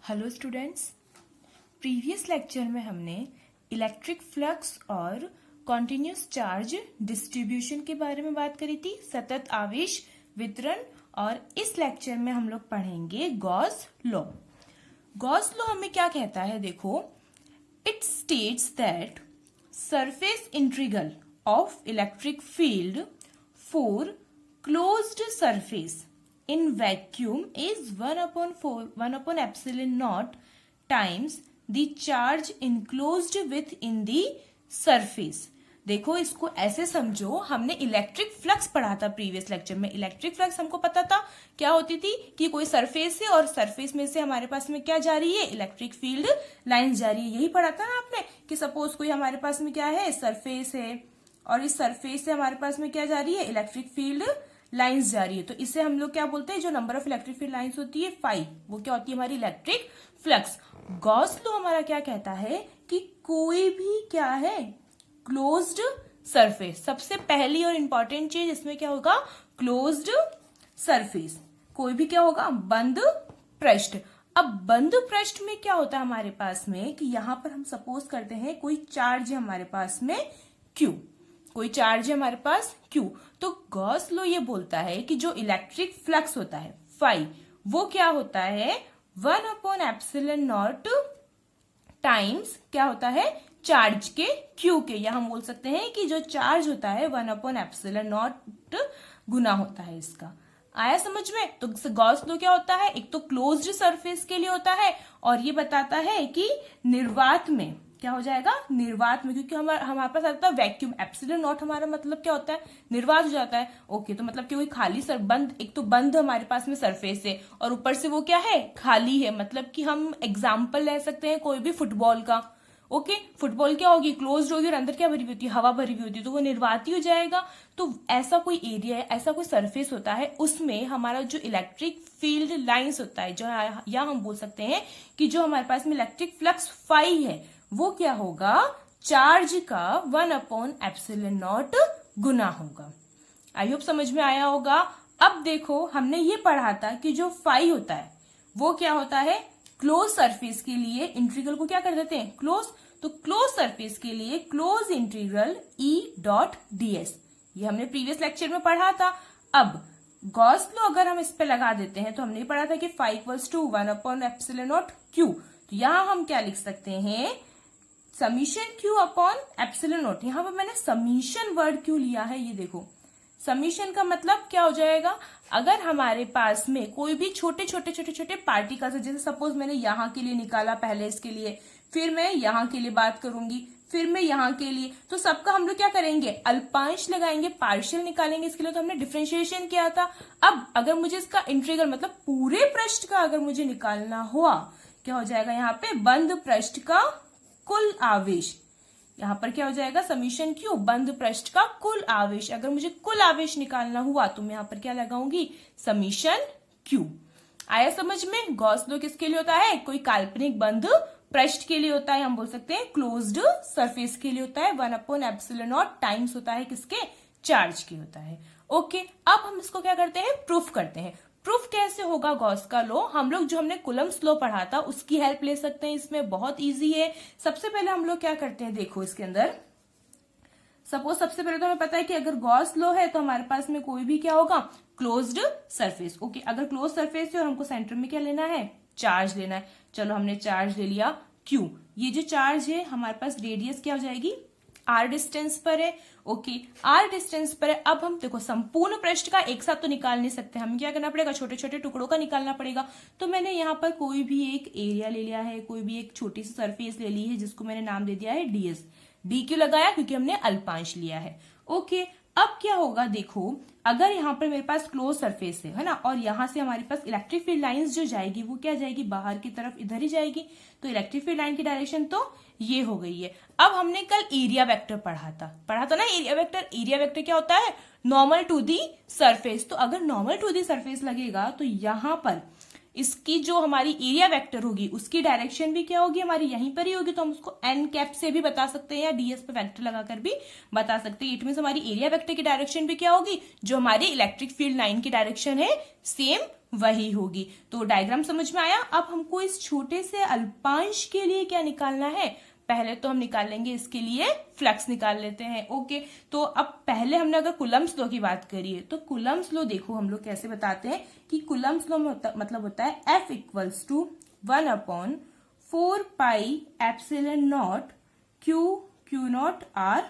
Hello students, previous lecture में हमने electric flux और कॉन्टिन्यूस चार्ज डिस्ट्रीब्यूशन के बारे में बात करी थी, सतत आवेश वितरण। और इस लेक्चर में हम लोग पढ़ेंगे गॉस लॉ। गॉस लॉ हमें क्या कहता है? देखो, it states that surface integral of electric field for closed surface in vacuum is 1 upon epsilon naught times the charge enclosed within the surface। देखो, इसको ऐसे समझो, हमने इलेक्ट्रिक फ्लक्स पढ़ा था प्रीवियस लेक्चर में। इलेक्ट्रिक फ्लक्स हमको पता था क्या होती थी कि कोई सरफेस है और सरफेस में से हमारे पास में क्या जा रही है? इलेक्ट्रिक फील्ड लाइंस जा रही है। यही पढ़ा था ना आपने कि सपोज कोई हमारे पास में क्या है, सरफेस है, और इस सरफेस से हमारे पास में क्या जा रही है? इलेक्ट्रिक फील्ड लाइंस जा रही है। तो इसे हम लोग क्या बोलते हैं? जो number of electric field lines होती है 5, वो क्या होती है? हमारी इलेक्ट्रिक फ्लक्स। गॉस लॉ हमारा क्या कहता है कि कोई भी क्या है, क्लोज्ड सरफेस। सबसे पहली और इंपॉर्टेंट चीज इसमें क्या होगा? Closed surface. कोई भी क्या होगा? बंद पृष्ठ। अब बंद पृष्ठ में क्या होता है हमारे पास में कि यहां पर हम सपोज करते हैं कोई चार्ज है हमारे पास में Q, कोई चार्ज है हमारे पास Q। तो गॉस लॉ ये बोलता है कि जो इलेक्ट्रिक फ्लक्स होता है फाई, वो क्या होता है? 1 अपॉन एप्सिलॉन नॉट टाइम्स क्या होता है? चार्ज के Q के, या हम बोल सकते हैं कि जो चार्ज होता है 1 अपॉन एप्सिलॉन नॉट गुना होता है इसका। आया समझ में? तो गॉस लॉ क्या होता है? एक तो क्लोज्ड सरफेस के लिए होता है, और ये बताता है कि निर्वात में क्या हो जाएगा? निर्वात में, क्योंकि हमारे पास आता है वैक्यूम। एप्सिलॉन नॉट हमारा मतलब क्या होता है? निर्वात हो जाता है। ओके, तो मतलब कि कोई खाली बंद, एक तो बंद हमारे पास में सरफेस है और ऊपर से वो क्या है? खाली है। मतलब कि हम एग्जाम्पल ले सकते हैं कोई भी फुटबॉल का। ओके, फुटबॉल क्या होगी? क्लोज्ड होगी और अंदर क्या भरी हुई होती है? हवा भरी हुई होती है, तो वो निर्वात ही हो जाएगा। तो ऐसा कोई एरिया है, ऐसा कोई सरफेस होता है, उसमें हमारा जो इलेक्ट्रिक फील्ड लाइंस होता है, जो या हम बोल सकते हैं कि जो हमारे पास में इलेक्ट्रिक फ्लक्स फाई है, वो क्या होगा? चार्ज का 1 अपॉन एप्सिलॉन नॉट गुना होगा। आई होप समझ में आया होगा। अब देखो, हमने ये पढ़ा था कि जो फाई होता है वो क्या होता है? क्लोज सरफेस के लिए इंटीग्रल को क्या कर देते हैं? क्लोज। तो क्लोज सरफेस के लिए क्लोज इंटीग्रल E.ds, ये हमने प्रीवियस लेक्चर में पढ़ा था। अब गॉस लॉ अगर हम इस पे लगा देते हैं तो हमने पढ़ा था कि phi equals to 1 upon epsilon naught Q। तो यहां हम क्या लिख सकते हैं? Summation Q upon epsilon naught. यहां पर मैंने समीशन वर्ड क्यों लिया है, ये देखो। समीशन का मतलब क्या हो जाएगा? अगर हमारे पास में कोई भी छोटे छोटे पार्टिकल्स है, जैसे सपोज मैंने यहाँ के लिए निकाला पहले इसके लिए, फिर मैं यहाँ के लिए बात करूंगी, फिर मैं यहाँ के लिए, तो सबका हम लोग क्या करेंगे? अल्पांश लगाएंगे, पार्शियल निकालेंगे। इसके लिए तो हमने डिफरेंशिएशन किया था। अब अगर मुझे इसका इंटीग्रल मतलब पूरे पृष्ठ का अगर मुझे निकालना हुआ, क्या हो जाएगा? यहाँ पे बंद पृष्ठ का कुल आवेश। यहां पर क्या हो जाएगा? समीशन Q, बंद पृष्ठ का कुल आवेश। अगर मुझे कुल आवेश निकालना हुआ तो मैं यहां पर क्या लगाऊंगी? Summation Q। आया समझ में? गॉस लॉ किसके लिए होता है? कोई काल्पनिक बंद पृष्ठ के लिए होता है, हम बोल सकते हैं क्लोज्ड सरफेस के लिए होता है। 1 अपॉन एप्सिलॉन नॉट टाइम्स होता है किसके? चार्ज के होता है। ओके, अब हम इसको क्या करते हैं? प्रूफ करते हैं। प्रूफ कैसे होगा गॉस का लॉ? हम लोग जो हमने कुलम्स लॉ पढ़ा था उसकी हेल्प ले सकते हैं इसमें। बहुत इजी है। सबसे पहले हम लोग क्या करते हैं? देखो, इसके अंदर सपोज सबसे पहले तो हमें पता है कि अगर गॉस लॉ है तो हमारे पास में कोई भी क्या होगा? Closed surface. ओके, अगर क्लोज सरफेस है और हमको सेंटर में क्या लेना है? चार्ज लेना है। चलो, हमने चार्ज ले लिया Q। ये जो चार्ज है हमारे पास रेडियस क्या हो जाएगी? R डिस्टेंस पर है। ओके, R डिस्टेंस पर है। अब हम देखो, संपूर्ण पृष्ठ का एक साथ तो निकाल नहीं सकते, हमें क्या करना पड़ेगा? छोटे छोटे टुकड़ों का निकालना पड़ेगा। तो मैंने यहाँ पर कोई भी एक एरिया ले लिया है, कोई भी एक छोटी सी सरफेस ले ली है, जिसको मैंने नाम दे दिया है ds। d क्यों लगाया? क्योंकि हमने अल्पांश लिया है। ओके, अब क्या होगा? देखो, अगर यहाँ पर मेरे पास क्लोज सरफेस है ना, और यहाँ से हमारे पास इलेक्ट्रिक फील्ड लाइंस जो जाएगी वो क्या जाएगी? बाहर की तरफ, इधर ही जाएगी। तो इलेक्ट्रिक फील्ड लाइन की डायरेक्शन तो ये हो गई है। अब हमने कल एरिया वेक्टर पढ़ा था ना, एरिया वेक्टर। एरिया वेक्टर क्या होता है? Normal to the surface. तो अगर नॉर्मल टू दी सरफेस लगेगा तो यहाँ पर इसकी जो हमारी एरिया वेक्टर होगी उसकी डायरेक्शन भी क्या होगी, हमारी यहीं पर ही होगी, तो हम उसको एन कैप से भी बता सकते हैं या डीएस पे वेक्टर लगाकर भी बता सकते हैं। इट मींस हमारी एरिया वेक्टर की डायरेक्शन भी क्या होगी, जो हमारी इलेक्ट्रिक फील्ड लाइन की डायरेक्शन है सेम वही होगी। तो डायग्राम समझ में आया। अब हमको इस छोटे से अल्पांश के लिए क्या निकालना है, पहले तो हम निकालेंगे इसके लिए फ्लक्स निकाल लेते हैं। ओके, तो अब पहले हमने अगर कूलम्ब्स लॉ की बात करिए तो कूलम्ब्स लॉ देखो हम लोग कैसे बताते हैं कि कूलम्ब्स लॉ में मतलब होता है F equals to 1/4 pi epsilon naught q naught r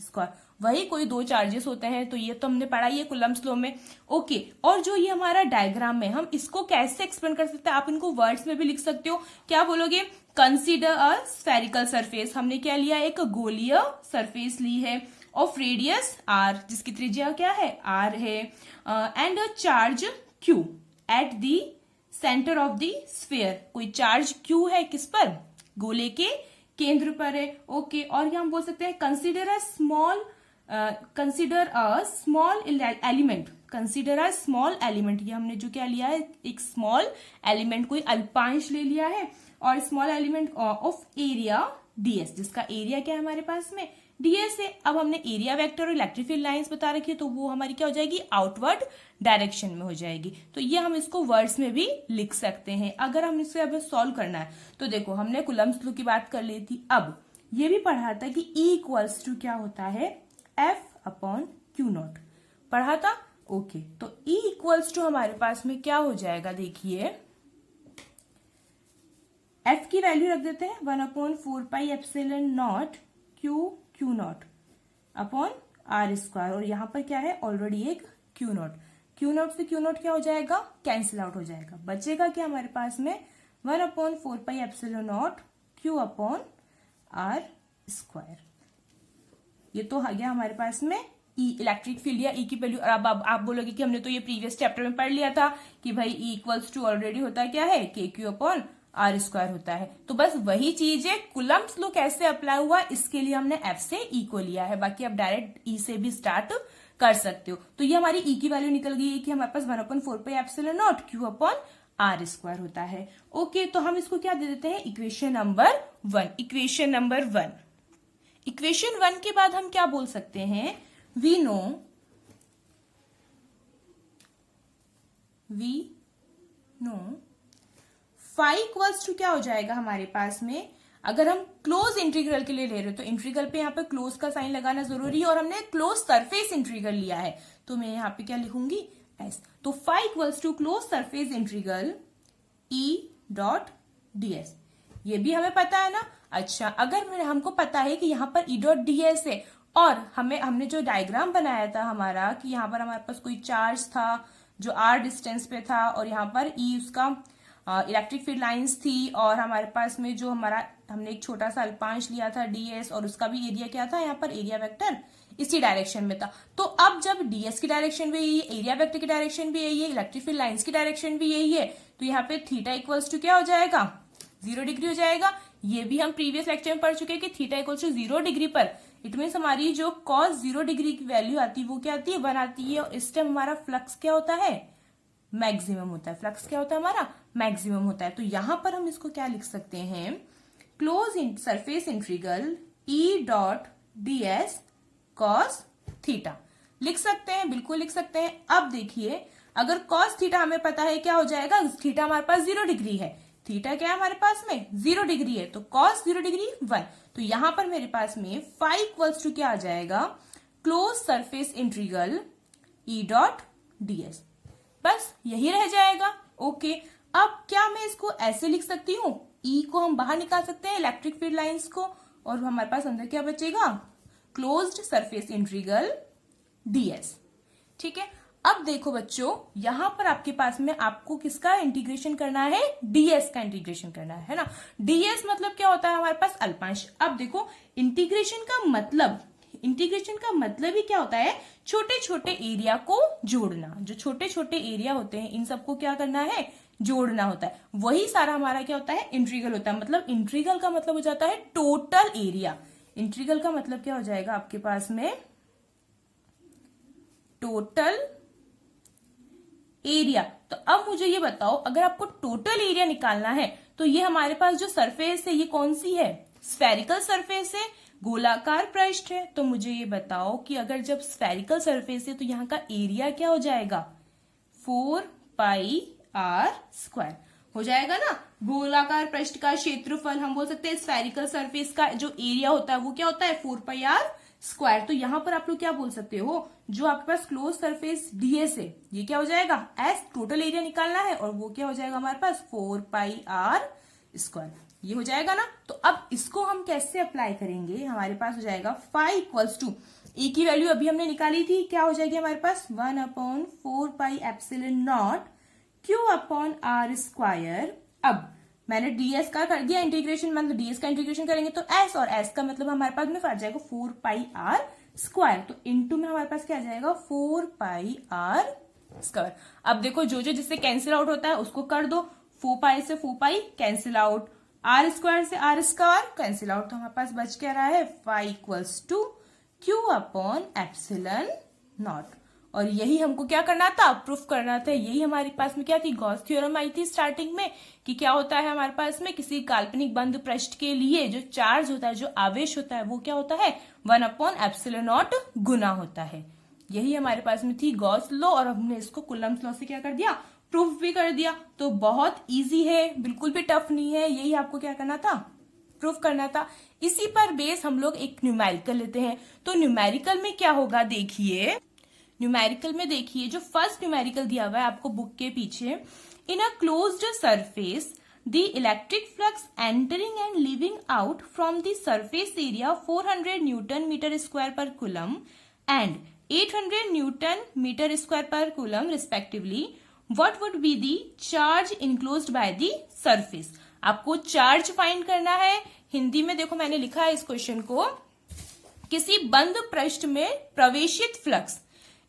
square. वही कोई दो चार्जेस होते हैं, तो ये तो हमने पढ़ा ही है कूलम्ब्स लॉ में। ओके, और जो ये हमारा डायग्राम है हम इसको कैसे एक्सप्लेन कर सकते हैं, आप इनको वर्ड्स में भी लिख सकते हो। क्या बोलोगे, कंसीडर अ स्फेरिकल सरफेस, हमने क्या लिया, एक गोलीय सरफेस ली है, ऑफ रेडियस आर, जिसकी त्रिज्या क्या है, आर है, and a charge Q at the centre of the sphere, कोई चार्ज क्यू है किस पर, गोले के केंद्र पर है। ओके, और क्या हम बोल सकते हैं, consider a small element, consider a small element, ये हमने जो क्या लिया है, एक स्मॉल एलिमेंट, कोई अल्पांश ले लिया है, और small element of area DS, जिसका एरिया क्या है हमारे पास में, डीएस है। अब हमने एरिया वेक्टर और इलेक्ट्रिक फील्ड लाइंस बता रखी है, तो वो हमारी क्या हो जाएगी, आउटवर्ड डायरेक्शन में हो जाएगी। तो ये हम इसको वर्ड्स में भी लिख सकते हैं। अगर हम इसे अब सॉल्व करना है तो देखो हमने कूलम्ब्स लॉ की बात कर ली थी, अब ये भी पढ़ा था कि E इक्वल्स टू क्या होता है, F/Q0 पढ़ा था। ओके, तो E इक्वल्स टू हमारे पास में क्या हो जाएगा, देखिए F की वैल्यू रख देते हैं 1/4 pi epsilon naught q naught upon r square, और यहां पर क्या है, ऑलरेडी एक क्यू नॉट से क्यू नॉट क्या हो जाएगा, कैंसिल आउट हो जाएगा, बचेगा क्या हमारे पास में 1/4 pi epsilon naught q upon r square. ये तो आ गया हमारे पास में E इलेक्ट्रिक फील्ड या E की वैल्यू। और अब आप बोलोगे कि हमने तो ये प्रीवियस चैप्टर में पढ़ लिया था कि भाई E इक्वल्स टू ऑलरेडी होता क्या है, के क्यू अपॉन आर स्क्वायर होता है। तो बस वही चीज है, कूलम्ब्स लॉ कैसे अप्लाई हुआ, इसके लिए हमने F से E को लिया है, बाकी आप डायरेक्ट E से भी स्टार्ट कर सकते हो। तो ये हमारी E की वैल्यू निकल गई है कि हमारे पास 1/4 pi epsilon naught q upon r square होता है। ओके, तो हम इसको क्या दे देते हैं, equation number 1। Equation number 1, equation 1 के बाद हम क्या बोल सकते हैं, we know phi equals to क्या हो जाएगा हमारे पास में, अगर हम क्लोज इंटीग्रल के लिए ले रहे हो तो इंटीग्रल पे यहाँ पे क्लोज का साइन लगाना जरूरी है, और हमने क्लोज सरफेस इंटीग्रल लिया है, तो मैं यहाँ पे क्या लिखूंगी, एस। तो phi equals to close surface integral E dot ds, ये भी हमें पता है ना। अच्छा, अगर हमको पता है कि यहाँ पर ई डॉट डीएस है, और हमने जो डायग्राम बनाया था हमारा कि यहाँ पर हमारे पास कोई चार्ज था जो आर डिस्टेंस पे था, और यहाँ पर ई उसका इलेक्ट्रिक फील्ड लाइंस थी, और हमारे पास में जो हमने एक छोटा सा अल्पांश लिया था डीएस, और उसका भी एरिया क्या था, यहाँ पर एरिया वेक्टर इसी डायरेक्शन में था। तो अब जब डीएस की डायरेक्शन भी यही है, एरिया वेक्टर की डायरेक्शन भी यही है, इलेक्ट्रिक फील्ड लाइंस की डायरेक्शन भी यही है, तो यहाँ पे थीटा इक्वल्स टू क्या हो जाएगा, 0 डिग्री हो जाएगा। ये भी हम प्रीवियस लेक्चर में पढ़ चुके हैं कि थीटा इक्वल्स टू 0 डिग्री पर, इट मीन्स हमारी जो कॉस 0 डिग्री की वैल्यू आती है वो क्या आती है, 1 आती है, और इस टाइम हमारा फ्लक्स क्या होता है, मैक्सिमम होता है। फ्लक्स क्या होता है हमारा, मैक्सिमम होता है। तो यहां पर हम इसको क्या लिख सकते हैं, close surface integral E dot DS cos theta लिख सकते हैं, बिल्कुल लिख सकते हैं। अब देखिए, अगर कॉस थीटा हमें पता है क्या हो जाएगा, थीटा हमारे पास 0 डिग्री है, थीटा क्या है हमारे पास में 0 डिग्री है, तो कॉस 0 डिग्री 1। तो यहां पर मेरे पास में फाई इक्वल्स टू क्या आ जाएगा, close surface integral E dot DS, बस यही रह जाएगा। ओके, अब क्या मैं इसको ऐसे लिख सकती हूँ, ई को हम बाहर निकाल सकते हैं इलेक्ट्रिक फील्ड लाइंस को, और हमारे पास अंदर क्या बचेगा, क्लोज्ड सरफेस इंटीग्रल डीएस। ठीक है, अब देखो बच्चों, यहां पर आपके पास में आपको किसका इंटीग्रेशन करना है, डीएस का इंटीग्रेशन करना है ना। डीएस मतलब क्या होता है हमारे पास, अल्पांश। अब देखो, इंटीग्रेशन का मतलब ही क्या होता है, छोटे छोटे एरिया को जोड़ना। जो छोटे छोटे एरिया होते हैं इन सबको क्या करना है, जोड़ना होता है। वही सारा हमारा क्या होता है, इंटीग्रल होता है। मतलब इंटीग्रल का मतलब हो जाता है टोटल एरिया। इंटीग्रल का मतलब क्या हो जाएगा आपके पास में, टोटल एरिया। तो अब मुझे ये बताओ, अगर आपको टोटल एरिया निकालना है तो ये हमारे पास जो सरफेस है ये कौन सी है? स्फेरिकल सरफेस है, गोलाकार पृष्ठ है। तो मुझे ये बताओ कि अगर जब स्फेरिकल सरफेस है तो यहाँ का एरिया क्या हो जाएगा? 4πr² हो जाएगा ना। गोलाकार पृष्ठ का क्षेत्रफल हम बोल सकते हैं, स्फेरिकल सरफेस का जो एरिया होता है वो क्या होता है? 4πr²। तो यहाँ पर आप लोग क्या बोल सकते हो, जो आपके पास क्लोज सरफेस ds है ये क्या हो जाएगा? एस टोटल एरिया निकालना है और वो क्या हो जाएगा हमारे पास? 4πr²। ये हो जाएगा ना। तो अब इसको हम कैसे अप्लाई करेंगे? हमारे पास हो जाएगा फाई इक्वल्स टू, ए की वैल्यू अभी हमने निकाली थी, क्या हो जाएगी हमारे पास? 1/4πε0 Q/r²। अब मैंने ds का कर दिया इंटीग्रेशन, मतलब ds का इंटीग्रेशन करेंगे तो s, और s का मतलब हमारे पास में आ जाएगा 4πr²। तो इनटू में हमारे पास क्या आ जाएगा? 4πr²। अब देखो जो जो जिससे कैंसिल आउट होता है उसको कर दो। 4π से 4π कैंसिल आउट, r² से r² कैंसिल आउट, तो हमारे पास बच क्या रहा है? Phi equals to Q/ε0। और यही हमको क्या करना था? प्रूफ करना था। यही हमारे पास में क्या थी? गॉस थ्योरम आई थी स्टार्टिंग में, कि क्या होता है हमारे पास में किसी काल्पनिक बंद पृष्ठ के लिए जो चार्ज होता है, जो आवेश होता है, वो क्या होता है? 1/ε0 गुना होता है। यही हमारे पास में थी गॉस लॉ, और हमने इसको कूलम्ब्स लॉ से क्या कर दिया? प्रूफ भी कर दिया। तो बहुत इजी है, बिल्कुल भी टफ नहीं है। यही आपको क्या करना था? प्रूफ करना था। इसी पर बेस हम लोग एक न्यूमेरिकल लेते हैं। तो न्यूमेरिकल में क्या होगा देखिए, न्यूमेरिकल में देखिए जो फर्स्ट न्यूमेरिकल दिया हुआ है आपको बुक के पीछे, in a closed surface the electric flux entering and leaving out from the surface area 400 newton metre square per coulomb and 800 newton metre square per coulomb respectively, what would be the charge enclosed by the surface. आपको charge find करना है। हिंदी में देखो मैंने लिखा है इस question को, किसी बंद पृष्ठ में प्रवेशित फ्लक्स,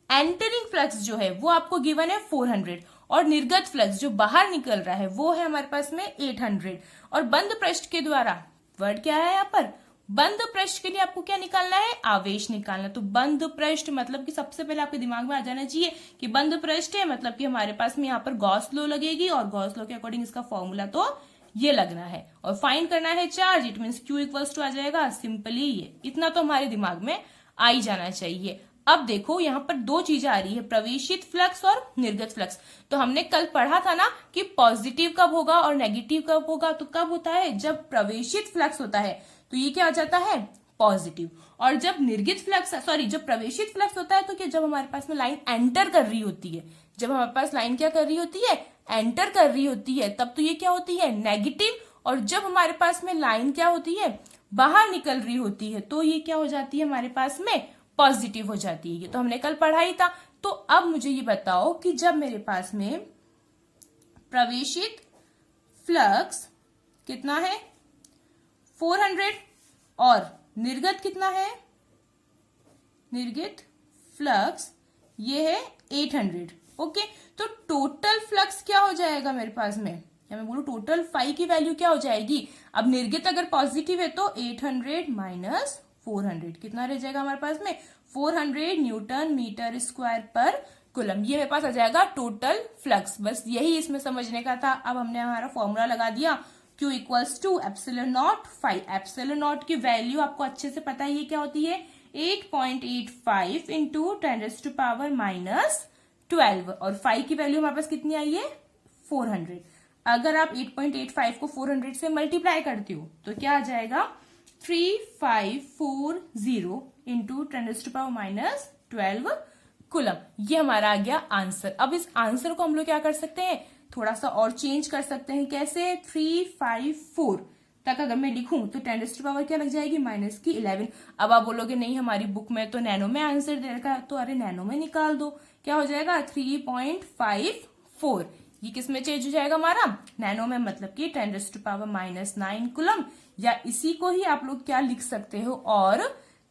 एंटरिंग फ्लक्स जो है वो आपको गिवन है 400, और निर्गत फ्लक्स जो बाहर निकल रहा है वो है हमारे पास में 800। और बंद पृष्ठ के द्वारा, वर्ड क्या है यहाँ पर? बंद पृष्ठ के लिए आपको क्या निकालना है? आवेश निकालना। तो बंद पृष्ठ मतलब कि सबसे पहले आपके दिमाग में आ जाना चाहिए कि बंद पृष्ठ है मतलब कि हमारे पास में यहाँ पर गॉस लॉ लगेगी, और गॉस लॉ के अकॉर्डिंग इसका फॉर्मूला तो ये लगना है, और फाइंड करना है charge. It means Q equals to आ जाएगा सिंपली ये, इतना तो हमारे दिमाग में आ ही जाना चाहिए। अब देखो यहाँ पर दो चीजें आ रही है, प्रवेशित फ्लक्स और निर्गत फ्लक्स। तो हमने कल पढ़ा था ना कि पॉजिटिव कब होगा और नेगेटिव कब होगा। तो कब होता है? जब प्रवेशित फ्लक्स होता है तो ये क्या हो जाता है? पॉजिटिव। और जब निर्गत फ्लक्स, जब प्रवेशित फ्लक्स होता है तो क्या? जब हमारे पास में लाइन एंटर कर रही होती है, जब हमारे पास लाइन क्या कर रही होती है? एंटर कर रही होती है, तब तो ये क्या होती है? नेगेटिव। और जब हमारे पास में लाइन क्या होती है? बाहर निकल रही होती है, तो ये क्या हो जाती है हमारे पास में? पॉजिटिव हो जाती है। ये तो हमने कल पढ़ा ही था। तो अब मुझे ये बताओ कि जब मेरे पास में प्रवेशित फ्लक्स कितना है? 400, और निर्गत कितना है? निर्गत फ्लक्स ये है 800। ओके, तो टोटल फ्लक्स क्या हो जाएगा मेरे पास में? या मैं बोलूं टोटल फाई की वैल्यू क्या हो जाएगी? अब निर्गत अगर पॉजिटिव है तो 800 माइनस 400 कितना रह जाएगा हमारे पास में? 400 newton metre square per coulomb. ये मेरे पास आ जाएगा टोटल फ्लक्स। बस यही इसमें समझने का था। अब हमने हमारा फॉर्मूला लगा दिया, Q इक्वल्स टू ε0 फाई। ε0 की वैल्यू आपको अच्छे से पता ही क्या होती है? 8.85 इंटू 10⁻⁻12, और फाई की वैल्यू हमारे पास कितनी आई है? 400। अगर आप 8.85 को 400 से मल्टीप्लाई करते हो तो क्या आ जाएगा? 3540 इंटू 10⁻⁻12 कूलम। ये हमारा आ गया आंसर। अब इस आंसर को हम लोग क्या कर सकते हैं? थोड़ा सा और चेंज कर सकते हैं। कैसे? 354 तक अगर मैं लिखूं तो 10⁻⁻ क्या लग जाएगी? -11। अब आप बोलोगे नहीं हमारी बुक में तो नैनो में आंसर दे रखा है, तो अरे नैनो में निकाल दो। क्या हो जाएगा? 3.54। ये किस में चेंज हो जाएगा हमारा? नैनो में, मतलब कि 10⁻⁻9 कूलम। या इसी को ही आप लोग क्या लिख सकते हो? और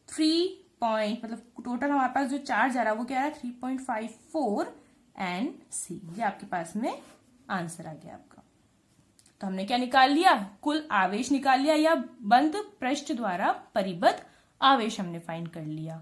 3 मतलब टोटल हमारे पास जो चार्ज आ रहा है वो क्या है? 3.54 एंड सी। ये आपके पास में आंसर आ गया आपका। तो हमने क्या निकाल लिया? कुल आवेश निकाल लिया, या बंद पृष्ठ द्वारा परिबद्ध आवेश हमने फाइंड कर लिया।